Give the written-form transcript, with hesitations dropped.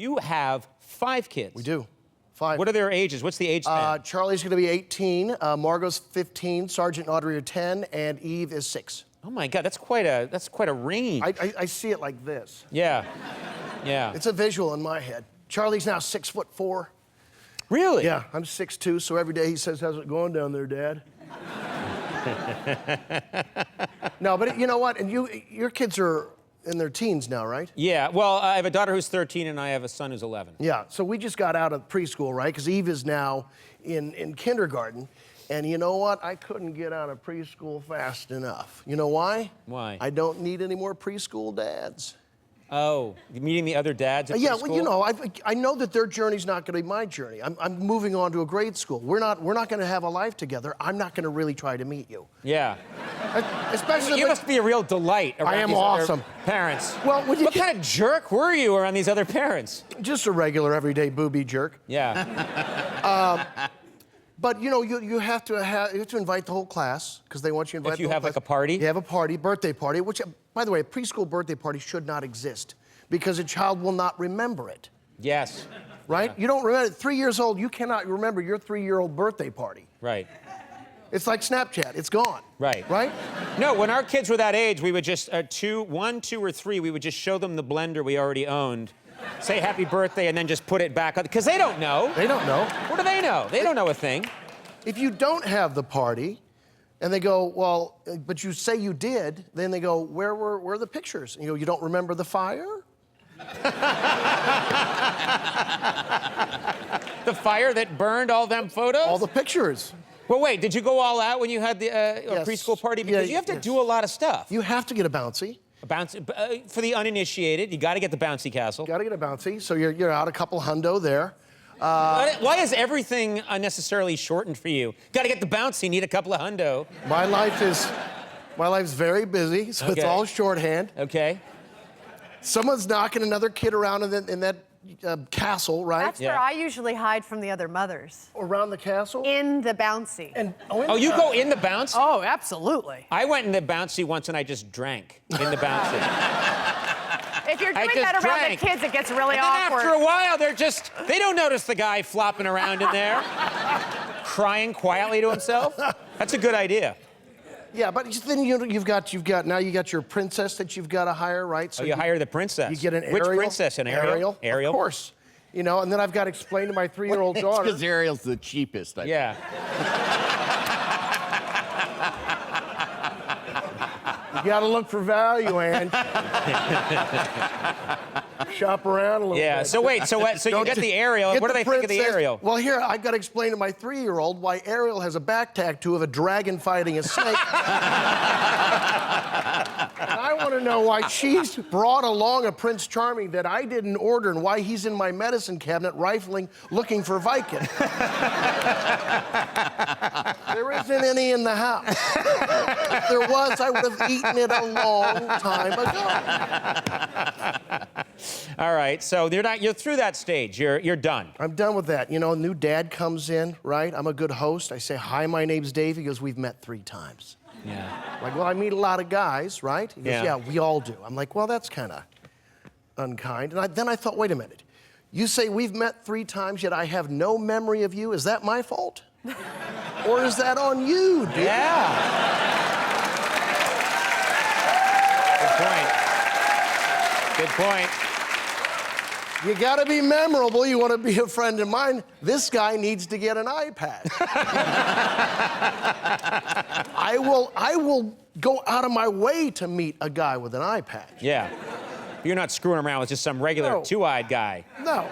You have 5 kids. We do. 5. What are their ages? What's the age span? Charlie's going to be 18, Margot's 15, Sergeant and Audrey are 10, and Eve is 6. Oh my God, that's quite a range. I see it like this. Yeah, yeah. It's a visual in my head. Charlie's now 6'4". Really? Yeah, I'm 6'2", so every day he says, "How's it going down there, Dad?" No, but you know what? And your kids are in their teens now, right? Yeah, well, I have a daughter who's 13 and I have a son who's 11. Yeah, so we just got out of preschool, right? Because Eve is now in kindergarten. And you know what? I couldn't get out of preschool fast enough. You know why? Why? I don't need any more preschool dads. Oh, you meeting the other dads at Yeah, preschool? well, you know, I know that their journey's not going to be my journey. I'm moving on to a grade school. We're not going to have a life together. I'm not going to really try to meet you. Yeah. Especially You must be a real delight around I am these awesome. other parents. Well, what kind of jerk were you around these other parents? Just a regular, everyday booby jerk. Yeah. But you know, you have to invite the whole class because they want you to invite. If you the whole have class. like a party. You have a party, birthday party. Which, by the way, a preschool birthday party should not exist because a child will not remember it. Yes. Right? You don't remember. 3 years old, you cannot remember your 3-year-old birthday party. Right. It's like Snapchat. It's gone. Right. Right? No, when our kids were that age, we would just 1, 2, or 3. We would just show them the blender we already owned. Say happy birthday and then just put it back on, because they don't know. They don't know. What do they know? They don't know a thing. If you don't have the party, and they go, "Well, but you say you did," then they go, where are the pictures? And you go, "You don't remember the fire?" The fire that burned all them photos? All the pictures. Well, wait, did you go all out when you had the Yes. preschool party? Because you have to do a lot of stuff. You have to get a bouncy. A bouncy, for the uninitiated, you got to get the bouncy castle. Got to get a bouncy, so you're out a couple hundo there. Why is everything unnecessarily shortened for you? Got to get the bouncy, need a couple of hundo. My life's very busy, so it's all shorthand. Okay. Someone's knocking another kid around in that castle, right? That's where I usually hide from the other mothers. Around the castle? In the bouncy. And You go in the bouncy? Oh, absolutely. I went in the bouncy once and I just drank in the bouncy. If you're doing that around the kids, it gets really awkward. After a while, they don't notice the guy flopping around in there, crying quietly to himself. That's a good idea. Yeah, but then you've got your princess that you've got to hire, right? So you hire the princess. You get an Ariel. Which princess? An Ariel? Of course. You know, and then I've got to explain to my 3-year-old daughter. Because Ariel's the cheapest. Yeah. You got to look for value, and shop around a little bit. Yeah. So wait. So you get the Ariel. What do they think of the Ariel? Well, here I've got to explain to my 3-year-old why Ariel has a back tattoo of a dragon fighting a snake. And I want to know why she's brought along a Prince Charming that I didn't order, and why he's in my medicine cabinet rifling, looking for Vicodin. There isn't any in the house. If there was, I would have eaten it a long time ago. All right. So you're through that stage. You're done. I'm done with that. You know, a new dad comes in, right? I'm a good host. I say, "Hi, my name's Dave." He goes, "We've met 3 times." Yeah. Like, "Well, I meet a lot of guys, right?" He goes, Yeah. "Yeah, we all do." I'm like, "Well, that's kind of unkind." And then I thought, wait a minute. You say we've met 3 times, yet I have no memory of you. Is that my fault? Or is that on you, dude? Yeah. Good point. You gotta be memorable. You wanna be a friend of mine. This guy needs to get an iPad. I will go out of my way to meet a guy with an iPad. Yeah. You're not screwing around with just some regular 2-eyed guy. No.